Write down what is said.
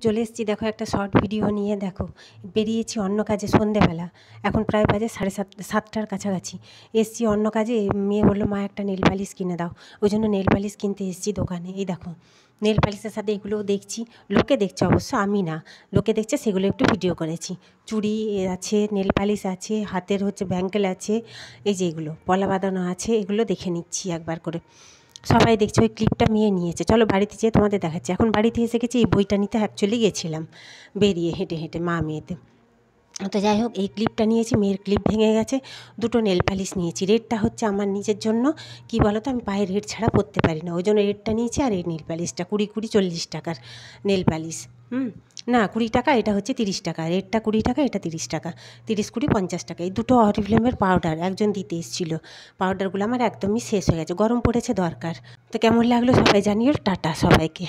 চলে এসেছি দেখো একটা শর্ট ভিডিও নিয়ে। দেখো বেরিয়েছি অন্য কাজে সন্ধেবেলা, এখন প্রায় বাজে 7:30 কাছাকাছি। এসছি অন্য কাজে, মেয়ে বললো মা একটা নেল পালিশ কিনে দাও, ওই জন্য নেল পালিশ কিনতে এসেছি দোকানে। এই দেখো নেল পালিশের সাথে এগুলোও দেখছি, লোকে দেখছে অবশ্য, আমি না, লোকে দেখছে, সেগুলো একটু ভিডিও করেছি। চুড়ি আছে, নেল পালিশ আছে, হাতের ব্যাঙ্গেল আছে, এই যে এগুলো পলা বাঁধানো আছে, এগুলো দেখে নিচ্ছি একবার করে। সবাই দেখছে, ওই ক্লিপটা মেয়ে নিয়েছে। চলো বাড়িতে যেয়ে তোমাদের দেখাচ্ছি। এখন বাড়িতে এসে গেছি, এই বইটা নিতে অ্যাকচুয়ালি গেছিলাম বেরিয়ে হেঁটে হেঁটে মা মেয়েতে। তো যাই হোক, এই ক্লিপটা নিয়েছি, মেয়ের ক্লিপ ভেঙে গেছে। দুটো নেল পালিশ নিয়েছি, রেডটা হচ্ছে আমার নিজের জন্য, কি বলো তো, আমি পায়ে রেড ছাড়া পরতে পারি না, ওই জন্য রেডটা নিয়েছি। আর এই নেল পালিশটা 20-40 টাকার নেল পালিশ। না 20 টাকা, এটা হচ্ছে 30 টাকা। রেডটা 20 টাকা, এটা 30 টাকা। 30-20-50 টাকা। এই দুটো অরিফ্লেমের পাউডার একজন দিতে এসেছিলো। পাউডারগুলো আমার একদমই শেষ হয়ে গেছে, গরম পড়েছে দরকার। তো কেমন লাগলো সবাই জানিও, টাটা সবাইকে।